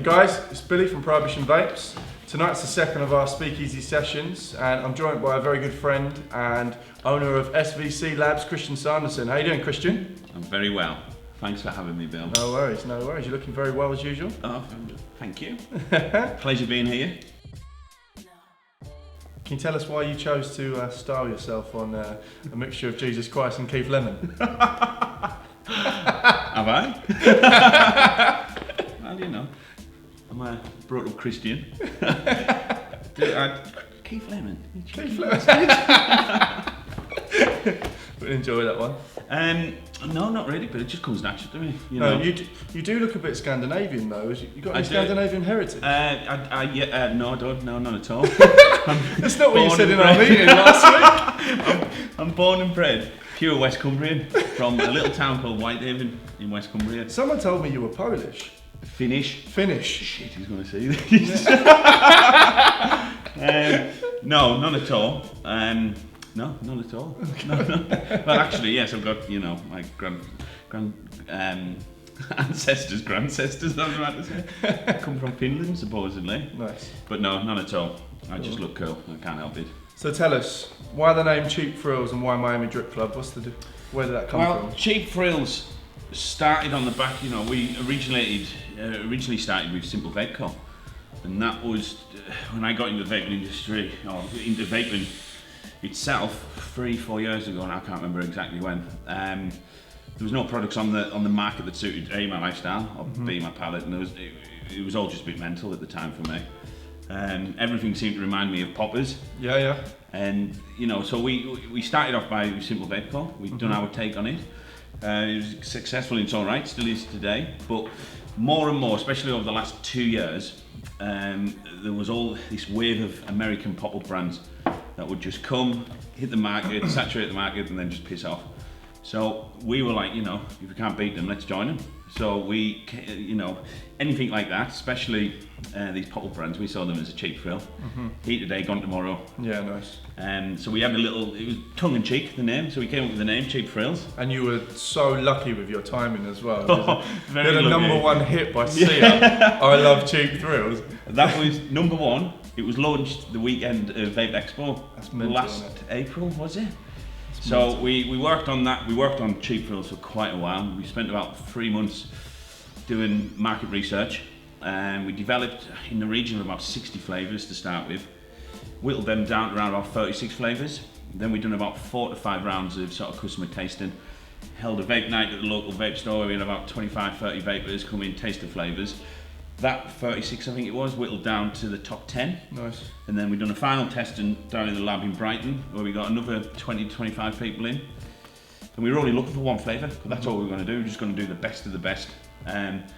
guys, it's Billy from Prohibition Vapes. Tonight's the second of our speakeasy sessions, and I'm joined by a very good friend and owner of SVC Labs, Christian Sanderson. How you doing, Christian? I'm very well. Thanks for having me, Bill. No worries, no worries. You're looking very well as usual. Oh, thank you. Pleasure being here. Can you tell us why you chose to style yourself on a mixture of Jesus Christ and Keith Lemon? Have I? Well, you know, I'm a brought up Christian. Keith Lemon. Keith Lemon. Would enjoy that one. No, not really, but it just comes natural to me. You know. know. You do look a bit Scandinavian though. You got any Scandinavian heritage? No, I don't. No, none at all. That's not what you said in our meeting last week. I'm born and bred pure West Cumbrian from a little town called Whitehaven in West Cumbria. Someone told me you were Polish. Finnish. Shit, he's going to see this. No, none at all. No, none at all. No. Well, actually, yes, I've got, you know, my ancestors, grandcestors, I'm about to say, come from Finland, supposedly. Nice. But no, none at all. I just look cool. I can't help it. So tell us, why the name Cheap Thrills and why Miami Drip Club? Where did that come from? Well, Cheap Thrills started on the back, you know, we originally started with Simple Vape Co. And that was when I got into the vaping industry, or into vaping itself 3-4 years ago, and I can't remember exactly when. There was no products on the market that suited A, my lifestyle, or B, my palate, and it was all just a bit mental at the time for me. Everything seemed to remind me of poppers. Yeah. And you know, so we started off by Simple Vape Co. We've done our take on it. It was successful in its own right, still is today. But more and more, especially over the last 2 years, there was all this wave of American pop-up brands that would just come, hit the market, saturate the market, and then just piss off. So we were like, you know, if we can't beat them, let's join them. So we, you know, anything like that, especially these pop-up brands, we saw them as a cheap thrill. Heat today, gone tomorrow. Yeah, nice. So we had it was tongue-in-cheek, the name, so we came up with the name, Cheap Thrills. And you were so lucky with your timing as well. Very you had a lucky. #1 hit by Sia, I Love Cheap Thrills. That was #1. It was launched the weekend of Vape Expo. That's mental, last April, was it? So we worked on that. We worked on Cheap Thrills for quite a while. We spent about 3 months doing market research, and we developed in the region of about 60 flavours to start with. Whittled them down to around about 36 flavours. Then we'd done about 4 to 5 rounds of sort of customer tasting. Held a vape night at the local vape store where we had about 25-30 vapors come in, taste the flavours. That 36, I think it was, whittled down to the top 10. Nice. And then we've done a final testing down in the lab in Brighton, where we got another 20 to 25 people in. And we were only looking for one flavour, but that's all we were going to do. We're just going to do the best of the best.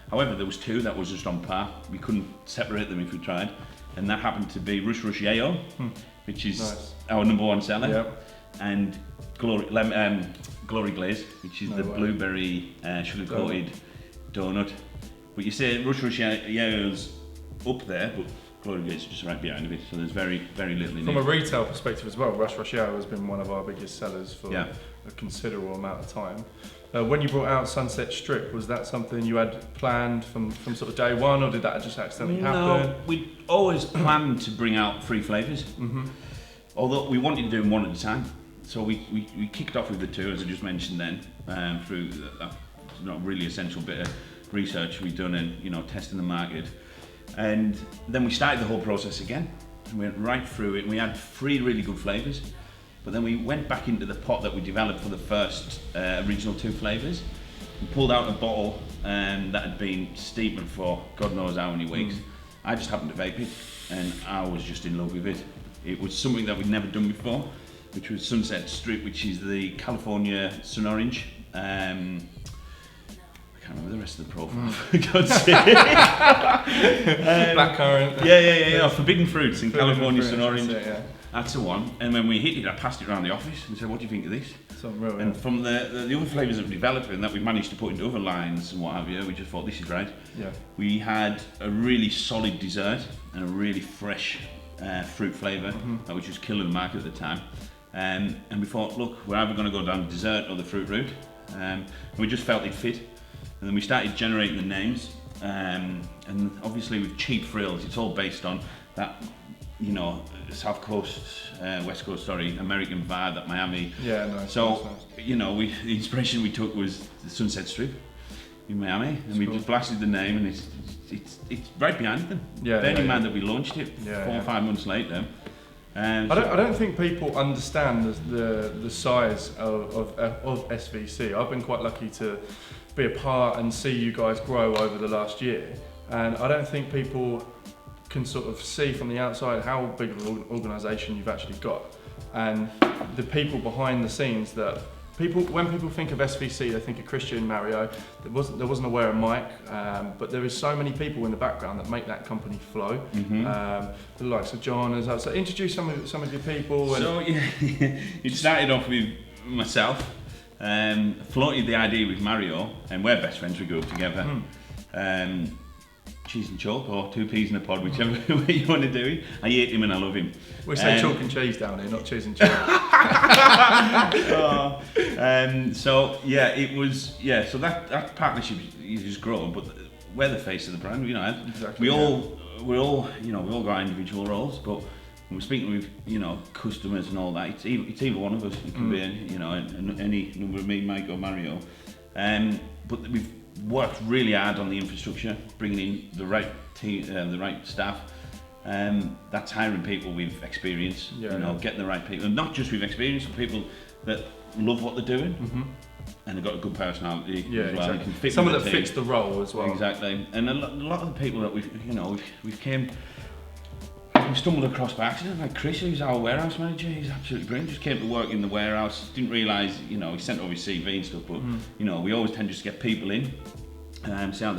However, there was 2 that was just on par. We couldn't separate them if we tried. And that happened to be Rush Yayo, which is our #1 seller. Yep. And Glory Glaze, which is the blueberry sugar-coated donut. But you say Rush Yayo's up there, but Glory Glaze is just right behind it, so there's very, very little in it. From a retail perspective as well, Rush Yayo has been one of our biggest sellers for a considerable amount of time. When you brought out Sunset Strip, was that something you had planned from sort of day one, or did that just accidentally happen? No, we always planned to bring out 3 flavours, although we wanted to do them one at a time. So we kicked off with the 2, as I just mentioned then, through that not really essential bit of research we've done and, you know, testing the market. And then we started the whole process again. We went right through it, and we had 3 really good flavours. But then we went back into the pot that we developed for the first original 2 flavours and pulled out a bottle that had been steeping for God knows how many weeks. I just happened to vape it, and I was just in love with it. It was something that we'd never done before, which was Sunset Strip, which is the California Sun Orange. I can't remember the rest of the profile, for God's sake. Blackcurrant. Yeah. Forbidden fruits in California Sun Orange. That's the one. And when we hit it, I passed it around the office and said, "What do you think of this?" Real, and from the other flavours that we're developing that we've managed to put into other lines and what have you, we just thought this is great. Yeah. We had a really solid dessert and a really fresh fruit flavour that was just killing the market at the time. And we thought, look, we're either going to go down the dessert or the fruit route. And we just felt it fit. And then we started generating the names. and obviously with cheap frills, it's all based on that, you know, South Coast, West Coast, sorry, American vibe, that Miami. Yeah, nice. So, nice. you know, the inspiration we took was the Sunset Strip in Miami, and we cool. just blasted the name, and it's right behind them. Yeah, Bearing in mind yeah. that we launched it 4 or 5 months later. I don't think people understand the size of SVC. I've been quite lucky to be a part and see you guys grow over the last year, and I don't think people can sort of see from the outside how big of an organisation you've actually got, and the people behind the scenes that when people think of SVC, they think of Christian, Mario. There wasn't aware of Mike, but there is so many people in the background that make that company flow. The likes of John as well. So introduce some of your people. So yeah, it started off with myself. Floated the idea with Mario, and we're best friends. We grew up together. Cheese and chalk, or 2 peas in a pod, whichever way you want to do it. I hate him and I love him. We say chalk and cheese down here, not cheese and chalk. So yeah, it was so that partnership is just growing, but we're the face of the brand. You know, Exactly, we all you know, we all got our individual roles, but when we're speaking with, you know, customers and all that, it's either one of us. It can be, you know, any number of me, Mike or Mario. But we've worked really hard on the infrastructure, bringing in the right team, the right staff. That's hiring people with experience, getting the right people, and not just with experience, but people that love what they're doing, and they've got a good personality as well. Exactly. Can fit Someone with that the team. fits the role as well. Exactly, and a lot of the people that we've stumbled across by accident, like Chris, who's our warehouse manager. He's absolutely brilliant. Just came to work in the warehouse. Didn't realise, you know, he sent over his CV and stuff. But you know, we always tend to just get people in, see how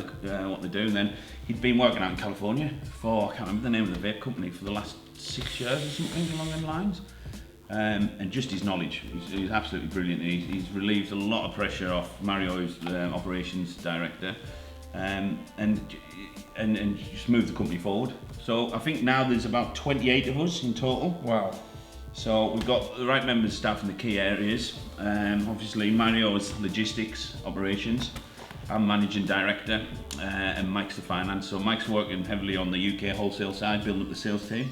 what they do. And then he'd been working out in California for, I can't remember the name of the vape company, for the last 6 years or something along them lines. And just his knowledge, he's absolutely brilliant. He's relieved a lot of pressure off Mario, who's the operations director, and just moved the company forward. So I think now there's about 28 of us in total. Wow. So we've got the right members of staff in the key areas. Obviously Mario's logistics, operations. I'm managing director, and Mike's the finance. So Mike's working heavily on the UK wholesale side, building up the sales team.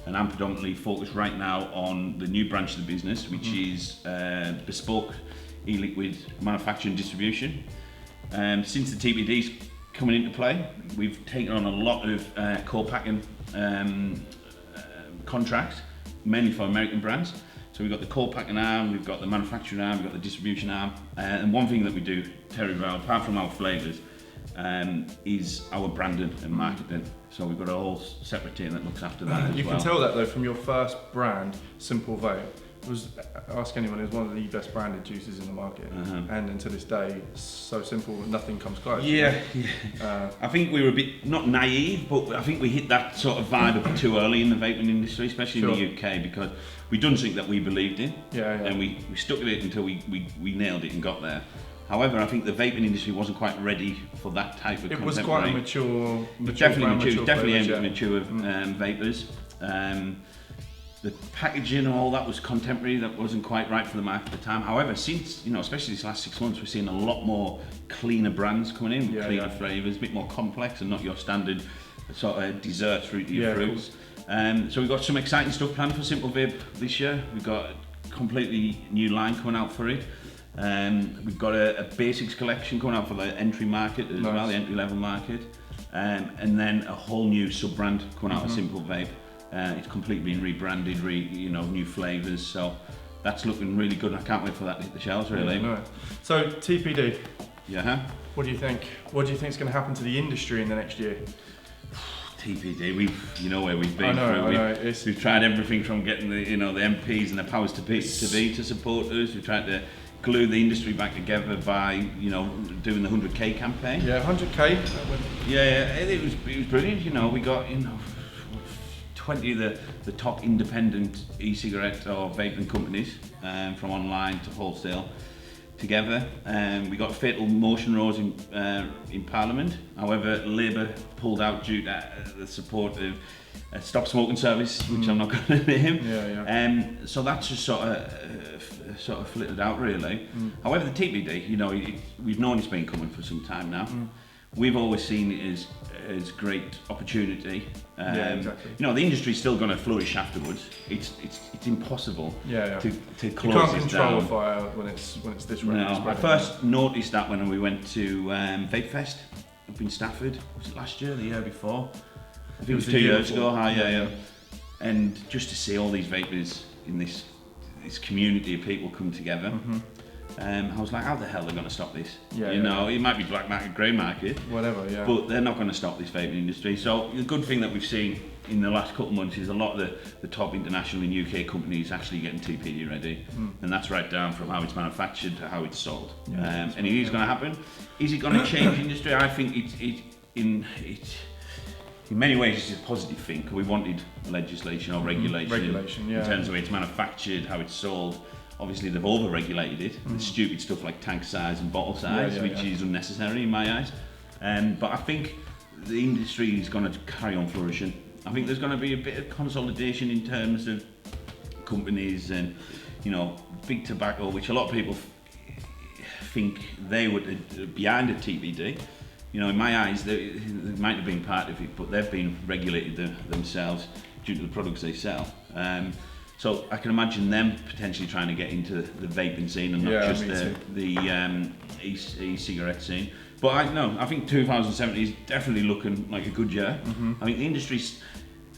And I'm predominantly focused right now on the new branch of the business, which is bespoke e-liquid manufacturing and distribution. Since the TBD's coming into play, we've taken on a lot of co-packing contracts, mainly for American brands. So we've got the co-packing arm, we've got the manufacturing arm, we've got the distribution arm, and one thing that we do terribly well, apart from our flavours, is our branding and marketing. So we've got a whole separate team that looks after that as well. You can tell that though from your first brand, Simple Vape. Ask anyone, it's one of the best branded juices in the market, and until this day, so simple, nothing comes close. I think we were a bit, not naive, but I think we hit that sort of vibe a bit too early in the vaping industry, especially in the UK, because we done something that we believed in, and we stuck with it until we nailed it and got there. However, I think the vaping industry wasn't quite ready for that type of It was quite a mature definitely aimed at mature vapors. The packaging and all that was contemporary, that wasn't quite right for the market at the time. However, since, you know, especially these last 6 months, we're seeing a lot more cleaner brands coming in, with cleaner flavours, a bit more complex and not your standard sort of dessert fruity fruits. So we've got some exciting stuff planned for Simple Vape this year. We've got a completely new line coming out for it. We've got a basics collection coming out for the entry market as well, the entry level market. And then a whole new sub-brand coming out of Simple Vape. It's completely been rebranded, new flavours, so that's looking really good. I can't wait for that to hit the shelves, really. Yeah, no. So TPD, what do you think? What do you think is going to happen to the industry in the next year? TPD, you know where we've been. I know. We've tried everything from getting the MPs and the powers to be to support us. We've tried to glue the industry back together by doing the 100k campaign. 100k. It was brilliant. We got 20 of the top independent e-cigarette or vaping companies, from online to wholesale, together. We got a fatal motion rose in Parliament. However, Labour pulled out due to the support of a Stop Smoking Service, which I'm not going to name. So that's just sort of flitted out, really. However, the TBD, we've known it's been coming for some time now. we've always seen it as great opportunity. Yeah, exactly. You know, the industry's still going to flourish afterwards. It's impossible to close you can't this control down. a fire when it's this rate. No, I first noticed that when we went to Vape Fest up in Stafford. Was it last year or the year before? I think it was 2 years ago. Yeah. And just to see all these vapors in this community of people come together, I was like, how the hell are they going to stop this? You know, it might be black market, grey market, whatever, but they're not going to stop this vaping industry. So the good thing that we've seen in the last couple of months is a lot of the top international and UK companies actually getting TPD ready, and that's right down from how it's manufactured to how it's sold. And it is going to happen. Is it going to change industry? I think in many ways it's a positive thing. We wanted legislation or regulation in terms of it's manufactured, how it's sold. Obviously they've over-regulated it. The stupid stuff like tank size and bottle size, which is unnecessary in my eyes. But I think the industry is going to carry on flourishing. I think there's going to be a bit of consolidation in terms of companies and, you know, big tobacco, which a lot of people think they would behind a TPD. You know, in my eyes, they might have been part of it, but they've been regulated themselves due to the products they sell. So I can imagine them potentially trying to get into the vaping scene and not just the e-cigarette scene. But I think 2017 is definitely looking like a good year. I think the industry's.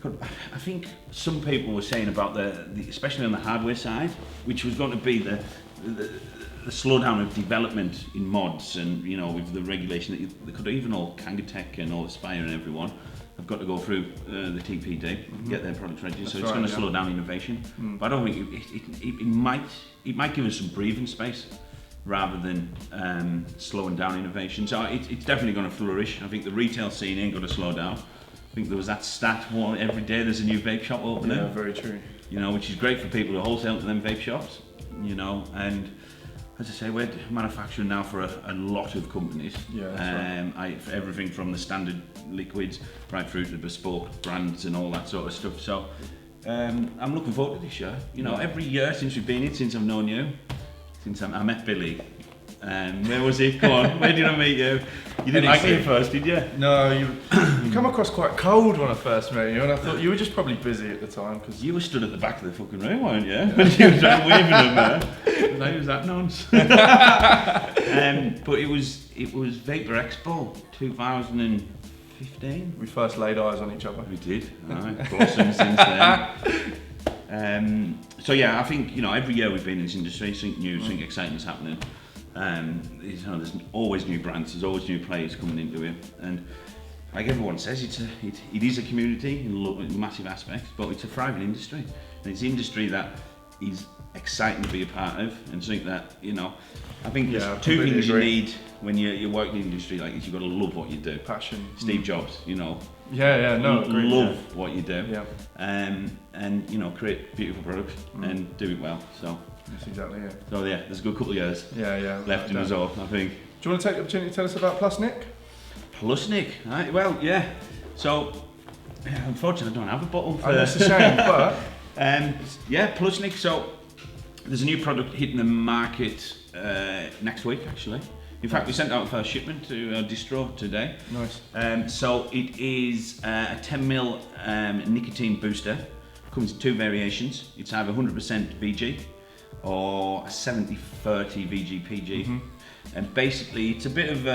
I think some people were saying about the especially on the hardware side, which was going to be the slowdown of development in mods, and you know, with the regulation that they could even all Kangatech and all Aspire and everyone have got to go through the TPD, get their products ready. So it's going to slow down innovation. But I don't think it might give us some breathing space rather than slowing down innovation. So it's definitely going to flourish. I think the retail scene ain't going to slow down. I think there was that stat, every day there's a new vape shop opening. Yeah, very true. You know, which is great for people who wholesale to them vape shops. You know, and as I say, we're manufacturing now for a lot of companies. Yeah, that's right. Everything from the standard liquids right through to bespoke brands and all that sort of stuff. So I'm looking forward to this year. You know, every year since we've been here, since I've known you, since I met Billy. Where was it? Go on, where did I meet you? You didn't like me at first, did you? No, you come across quite cold when I first met you, and I thought you were just probably busy at the time. Cause you were stood at the back of the fucking room, weren't you? When you were trying waving them there. Like, was that nonsense? But it was Vapor Expo 2015. We first laid eyes on each other. We did. Alright, blossomed since then. So yeah, I think, you know, every year we've been in this industry, something new, something exciting is happening. You know, there's always new brands, there's always new players coming into it, and like everyone says, it is a community in massive aspects, but it's a thriving industry, and it's an industry that is exciting to be a part of, and something that, you know, I think there's two things you need when you work in the industry like this. You've got to love what you do. Passion. Steve Jobs, you know. Agree. Love what you do. Yeah. And you know, create beautiful products and do it well. So. That's exactly it. So yeah, there's a good couple of years left in us all, I think. Do you want to take the opportunity to tell us about Plusnik? Plusnik, right? Well, yeah. So, unfortunately, I don't have a bottle. That's a shame, but Plusnik. So, there's a new product hitting the market next week, actually. In fact, we sent out the first shipment to our distro today. Nice. So it is a 10ml nicotine booster. Comes in two variations. It's either 100% VG or a 70-30 VG-PG. And basically it's a bit of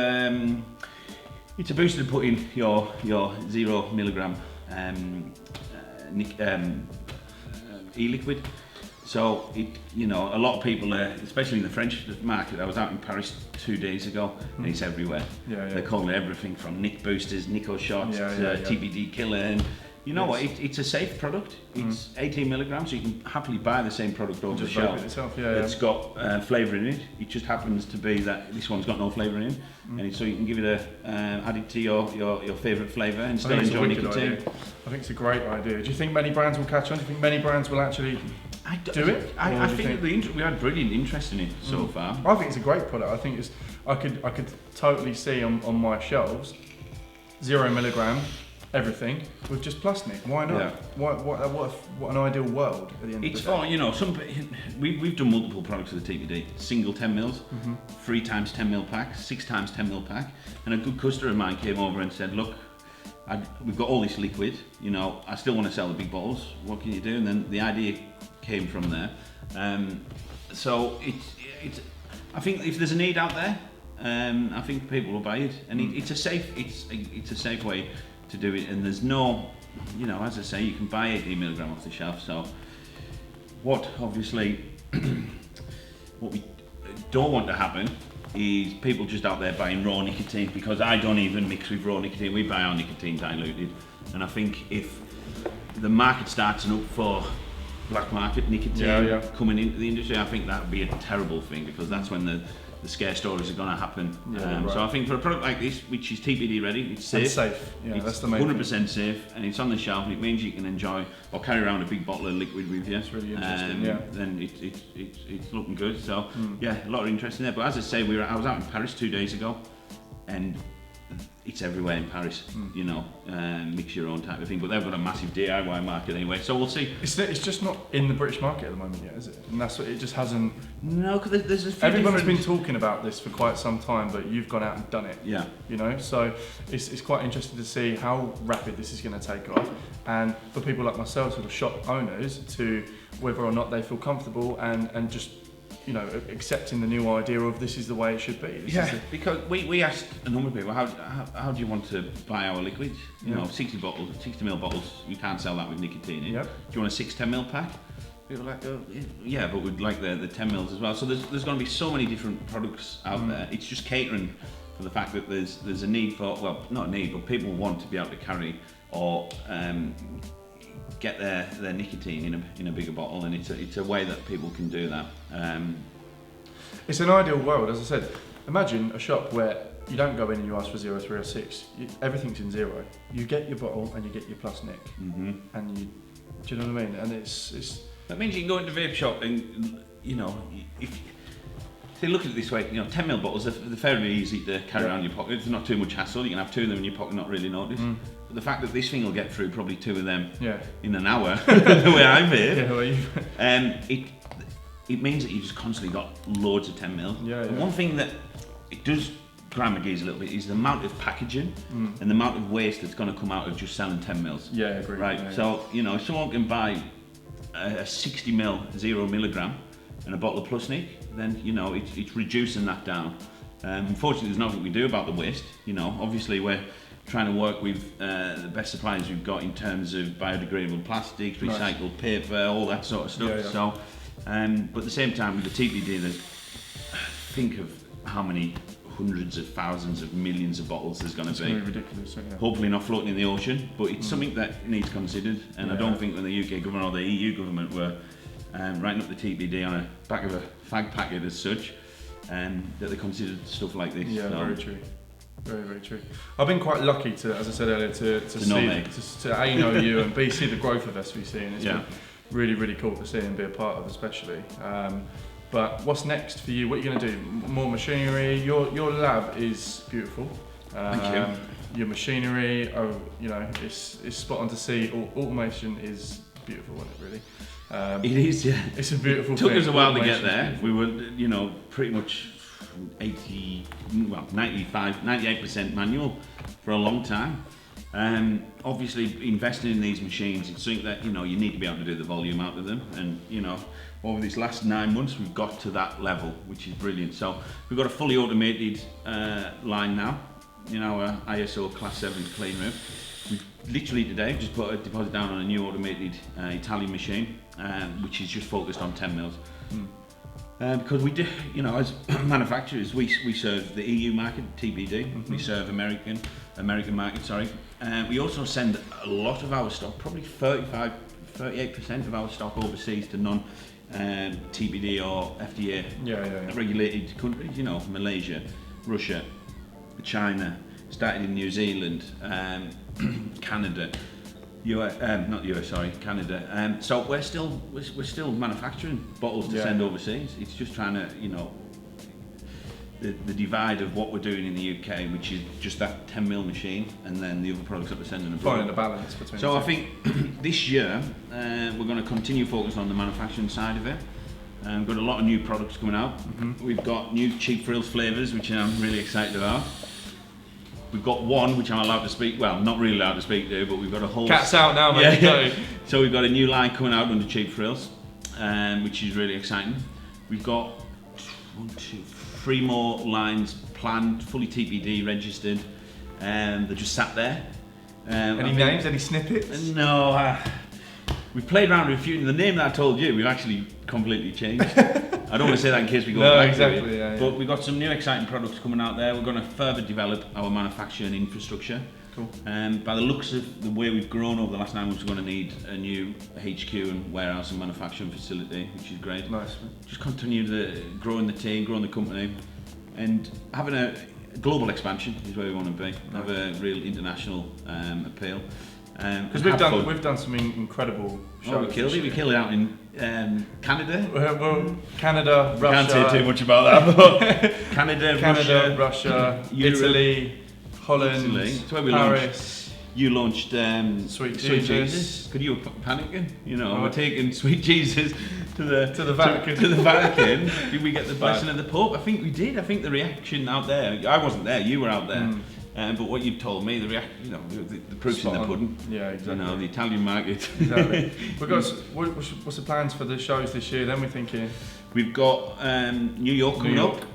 it's a booster to put in your 0 milligram e-liquid. So it, you know, a lot of people, especially in the French market. I was out in Paris 2 days ago, and it's everywhere. They're calling it everything from Nick boosters, Nico shots, TBD killer, and you know what? It's a safe product. It's 18 milligrams, so you can happily buy the same product over the shelf. It's got flavour in it. It just happens to be that this one's got no flavour in it, and so you can give it add it to your favourite flavour and still enjoy nicotine. I think it's a great idea. Do you think many brands will catch on? Do you think many brands will actually do it? I think we had brilliant interest in it so far. I think it's a great product. I think it's. I could totally see on my shelves 0 milligram everything with just plus nic. Why not? Yeah. What an ideal world at the end It's of the day. for, you know, we've done multiple products with the TPD. Single 10 mils, 3 times 10 mil pack, 6 times 10 mil pack. And a good customer of mine came over and said, look, we've got all this liquid, you know, I still want to sell the big bottles. What can you do? And then the idea came from there. So it's. I think if there's a need out there, I think people will buy it, and it's a safe way to do it. And there's no, you know, as I say, you can buy 18 milligram off the shelf. So what obviously what we don't want to happen is people just out there buying raw nicotine, because I don't even mix with raw nicotine. We buy our nicotine diluted, and I think if the market starts up for black market nicotine coming into the industry, I think that would be a terrible thing, because that's when the scare stories are going to happen. So I think for a product like this, which is TPD ready, it's safe. It's safe. Yeah, it's that's the main 100% thing. safe, and it's on the shelf, and it means you can enjoy or carry around a big bottle of liquid with you. It's really interesting. Then it's looking good. So yeah, a lot of interest in there. But as I say, I was out in Paris 2 days ago, and it's everywhere in Paris, you know, mix your own type of thing. But they've got a massive DIY market anyway, so we'll see. It's just not in the British market at the moment yet, is it? And that's what it just hasn't. No, because there's a few Everyone's different... been talking about this for quite some time, but you've gone out and done it. Yeah. You know, so it's quite interesting to see how rapid this is going to take off, and for people like myself, sort of shop owners, to whether or not they feel comfortable and just, you know, accepting the new idea of this is the way it should be. Because we asked a number of people, how do you want to buy our liquids? You know, 60 ml bottles, you can't sell that with nicotine in. Yep. Do you want a 6 10 ml pack? People were like, oh, yeah, but we'd like the 10 mils as well. So there's going to be so many different products out there. It's just catering for the fact that there's a need for, well, not a need, but people want to be able to carry or get their nicotine in a bigger bottle, and it's a way that people can do that. It's an ideal world, as I said. Imagine a shop where you don't go in and you ask for 0, 3 or 6. Everything's in 0. You get your bottle and you get your plus nic, and do you know what I mean? And it's. That means you can go into the vape shop and, you know, if they look at it this way, you know, 10 ml bottles, they're fairly easy to carry around your pocket. It's not too much hassle. You can have 2 of them in your pocket and not really notice. But the fact that this thing will get through probably 2 of them in an hour, the way I vape, it means that you've just constantly got loads of 10 mil. And one thing that it does grind my gears a little bit is the amount of packaging and the amount of waste that's going to come out of just selling 10 mils. Yeah, I agree. Right. Yeah, so you know, if someone can buy a 60 mil 0 milligram and a bottle of plus nic, then you know it's reducing that down. Unfortunately, there's nothing we do about the waste. You know, obviously we're trying to work with the best suppliers we've got in terms of biodegradable plastics, recycled paper, all that sort of stuff. So, but at the same time, with the TPD, think of how many hundreds of thousands of millions of bottles there's going to be. It's ridiculous. Yeah. Hopefully not floating in the ocean, but it's something that needs considered. And I don't think when the UK government or the EU government were writing up the TPD on the back of a fag packet as such, that they considered stuff like this. Yeah, so. Very true. Very, very true. I've been quite lucky to, as I said earlier, to see, to A, know you, and B, see the growth of SVC, and it's been really, really cool to see and be a part of, especially. But what's next for you? What are you going to do? More machinery? Your lab is beautiful. Thank you. Your machinery, you know, it's spot on to see. Automation is beautiful, isn't it, really? It is, yeah. It's a beautiful thing. It took us a while to get there. We were, you know, pretty much 98% manual for a long time. Obviously, investing in these machines, it's something that, you know, you need to be able to do the volume out of them. And, you know, over these last 9 months, we've got to that level, which is brilliant. So we've got a fully automated line now, you know, ISO Class 7 clean room. We've literally today just put a deposit down on a new automated Italian machine, which is just focused on 10 mils. Because we do, you know, as manufacturers, we serve the EU market, TPD. We serve American market, sorry. We also send a lot of our stock, probably 38% of our stock overseas to non-TPD or FDA regulated countries, you know, Malaysia, Russia, China, started in New Zealand, Canada, Canada. So we're still manufacturing bottles to send overseas. It's just trying to, you know, the divide of what we're doing in the UK, which is just that 10mm machine, and then the other products that we're sending abroad. Finding a balance between So the I two. think this year we're going to continue focusing on the manufacturing side of it. We've got a lot of new products coming out. We've got new Cheap Frills flavours, which I'm really excited about. We've got one which I'm allowed to speak, well, not really allowed to speak to, but we've got a whole... Cat's out now, mate. Yeah. So we've got a new line coming out under Cheap Frills, which is really exciting. We've got 3 more lines planned, fully TPD registered. They're just sat there. Any names, any snippets? No, we played around with a few. The name that I told you, we've actually completely changed. I don't want to say that in case we go back to it. Yeah. But we've got some new exciting products coming out there. We're going to further develop our manufacturing infrastructure. Cool. By the looks of the way we've grown over the last 9 months, we're going to need a new HQ and warehouse and manufacturing facility, which is great. Nice. Just continue growing the team, growing the company, and having a global expansion is where we want to be. Have a real international appeal. Because we've done some incredible shows. Oh, we killed it. We killed it out in Canada. Well, Canada, Russia. Can't say too much about that. But Canada, Russia, Europe, Italy, Holland, Italy. It's where we Paris. You launched Sweet Jesus. Could you were panicking? You know, Oh. we're taking Sweet Jesus to the Vatican. To the Vatican. Did we get the blessing of the Pope? I think we did. I think the reaction out there. I wasn't there. You were out there. But what you've told me, the proof's in the pudding. Yeah, exactly. You know, the Italian market. Exactly. We've got. What's the plans for the shows this year? Then we're thinking. We've got New York coming up.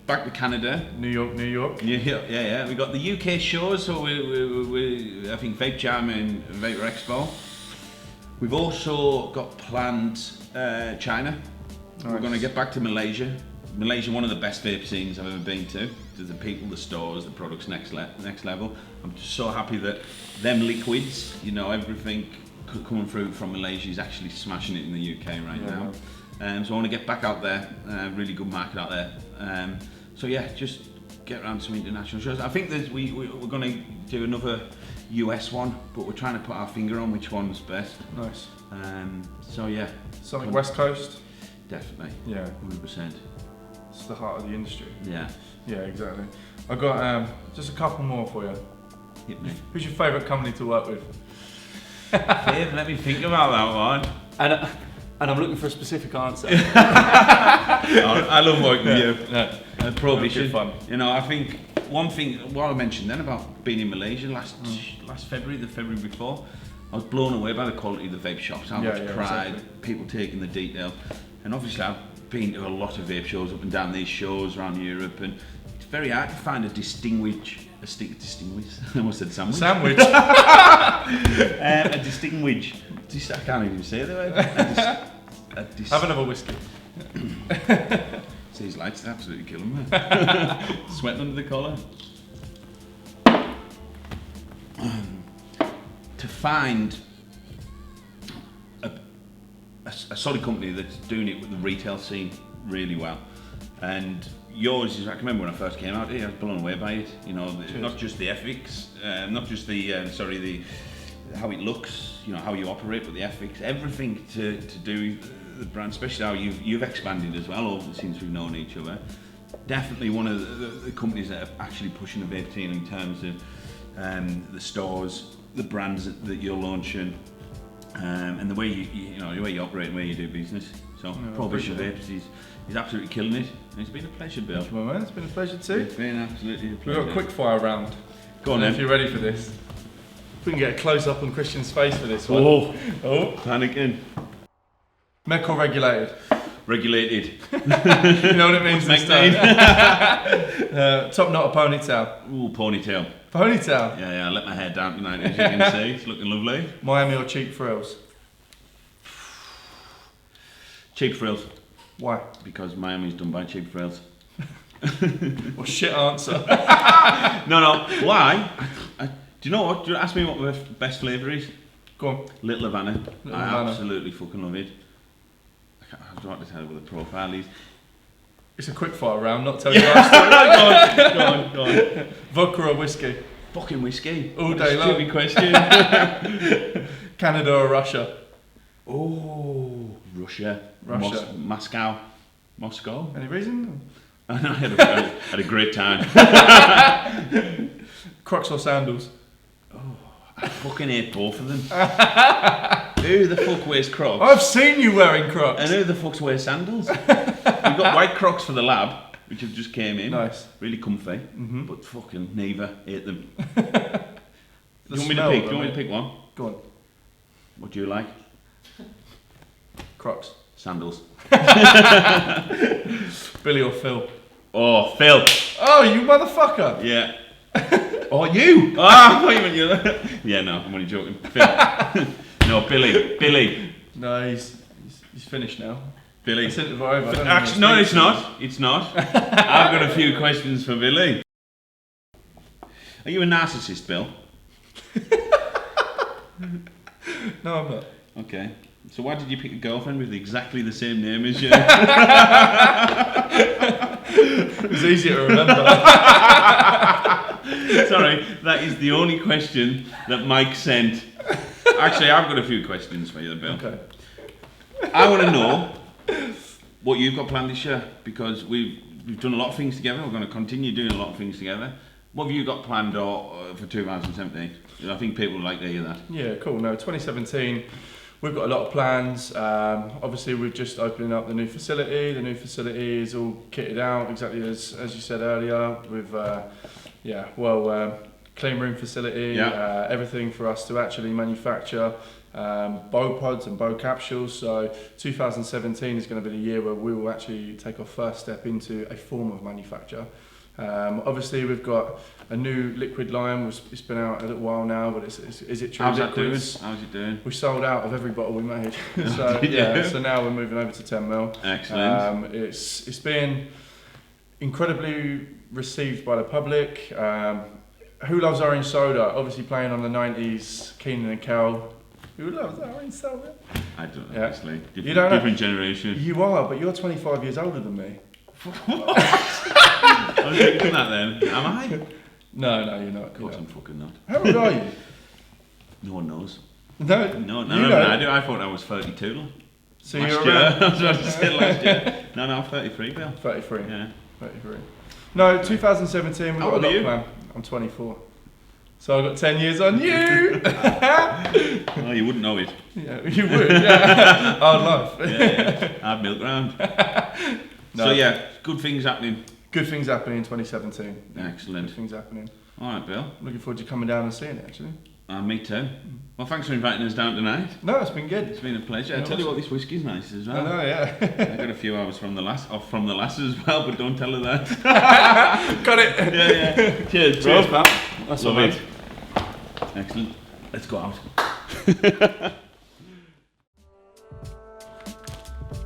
Back to Canada. New York. Yeah. We got the UK shows. So we I think Vape Jam and Vapor Expo. We've also got planned China. Nice. We're going to get back to Malaysia. Malaysia, one of the best vape scenes I've ever been to. The people, the stores, the products next level. I'm just so happy that them liquids, everything coming through from Malaysia is actually smashing it in the UK right now. So I want to get back out there. Really good market out there. So yeah, just get around some international shows. I think that we're going to do another US one, but we're trying to put our finger on which one's best. Nice. So yeah. Something West Coast. Definitely. Yeah. 100%. It's the heart of the industry. Yeah. Yeah, exactly. I've got just a couple more for you. Hit me. Who's your favourite company to work with? Dave, let me think about that one. And I'm looking for a specific answer. I love working with you. Yeah. Prohibition. Good fun. I think one thing, what I mentioned then about being in Malaysia last February, the February before, I was blown away by the quality of the vape shops, how much pride, exactly. people taking the detail. And obviously I've been to a lot of vape shows up and down these shows around Europe, and it's very hard to find a distinguished, I almost said sandwich. Sandwich. A distinguished, I can't even say the word. Have another whiskey. These lights are absolutely killing me. Sweating under the collar. To find a solid company that's doing it with the retail scene really well, and yours is. I can remember when I first came out here, I was blown away by it. Not just the ethics, not just the how it looks, how you operate, but the ethics, everything to do with the brand, especially how you've expanded as well since we've known each other. Definitely one of the companies that are actually pushing the vape scene in terms of the stores, the brands that you're launching. And the way you operate and where you do business. So Prohibition Vapes is absolutely killing it. And it's been a pleasure, Bill. Well, man, it's been a pleasure too. It's been absolutely a We've pleasure. got a quick fire round. Go on If then. you're ready for this. If we can get a close up on Christian's face for this one. Oh, Oh. panicking. Medical regulated. Regulated. You know what it means this time. Top knot or ponytail? Ooh, ponytail. Ponytail. Yeah, I let my hair down tonight, as you can see. It's looking lovely. Miami or Cheap Frills? Cheap Frills. Why? Because Miami's done by Cheap Frills. Well, shit answer. No. Why? Do you know what? Do you ask me what my best flavour is? Go on. Little Havana. Little I Havana. absolutely fucking love it. I don't want to tell you what the profile is. It's a quick fire round, not telling you life story. Go on. Vodka or whiskey? Fucking whiskey. All What day a long. Stupid question. Canada or Russia? Oh, Russia. Russia. Moscow. Any reason? I had a great time. Crocs or sandals? I fucking hate both of them. Who the fuck wears Crocs? I've seen you wearing Crocs. And who the fuck wears sandals? We've got white Crocs for the lab, which have just came in. Nice. Really comfy, but fucking neither hate them. Do The you want me to smell, pick? Do you though, want me to mate. pick one? Go on. What do you like? Crocs. Sandals. Billy or Phil? Oh, Phil. Oh, you motherfucker! Yeah. Oh, you! Ah, I thought you meant you. Yeah, no, I'm only joking. Phil. No, Billy. Billy. No, he's finished now. Billy. I sent it over. I don't Actually, even no, speak it's to him. not. It's not. I've got a few questions for Billy. Are you a narcissist, Bill? No, I'm not. Okay. So why did you pick a girlfriend with exactly the same name as you? It was easier to remember. Sorry, that is the only question that Mike sent. Actually, I've got a few questions for you, Bill. Okay. I want to know what you've got planned this year, because we've done a lot of things together. We're going to continue doing a lot of things together. What have you got planned for 2017? I think people would like to hear that. Yeah, cool. No, 2017, we've got a lot of plans. Obviously, we're just opening up the new facility. The new facility is all kitted out, exactly as you said earlier, with clean room facility, everything for us to actually manufacture bow pods and bow capsules. So 2017 is going to be the year where we will actually take our first step into a form of manufacture. Obviously, we've got a new liquid line. It's been out a little while now, but is it true? How's that doing? liquids? How's it doing? We sold out of every bottle we made. So Yeah. so now we're moving over to 10 ml. Excellent. It's been incredibly received by the public. Who loves orange soda? Obviously playing on the 90s, Keenan and Kel. Who loves orange soda? I don't know, Yeah. actually. You don't know? Different generation. You are, but you're 25 years older than me. I was thinking that then. Am I? No, you're not. Of course I'm fucking not. How old are you? No one knows. No, No, you no, know. I do. I thought I was 32. So last you're year. around I was about to say last year. No, I'm 33, Bill. 33. Yeah. 33. No, 2017, we've How got a old lot are you? planned. I'm 24. So I've got 10 years on you! Oh, you wouldn't know it. Yeah, you would, yeah. Hard life. Yeah. Hard milk round. No. So yeah, good things happening. Good things happening in 2017. Excellent. Good things happening. All right, Bill. Looking forward to coming down and seeing it, actually. Me too. Well, thanks for inviting us down tonight. No, it's been good. It's been a pleasure. I Yeah, tell you awesome. what, this whiskey's nice as I well. know, yeah. I got a few hours from the lasses as well, but don't tell her that. Got it. Yeah. Cheers, bro. Cheers, pal. That's all Love right. it. Excellent. Let's go out.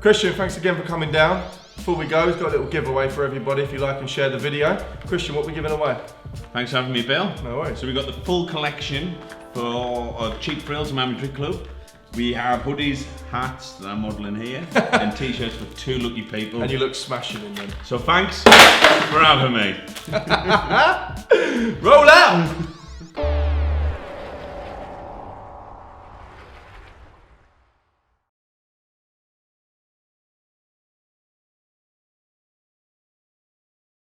Christian, thanks again for coming down. Before we go, we've got a little giveaway for everybody if you like and share the video. Christian, what are we giving away? Thanks for having me, Bill. No worries. So we've got the full collection for Cheap Frills and Mammoth Club. We have hoodies, hats that I'm modelling here, and t-shirts for 2 lucky people. And you look smashing in them. So thanks for having me. Roll out!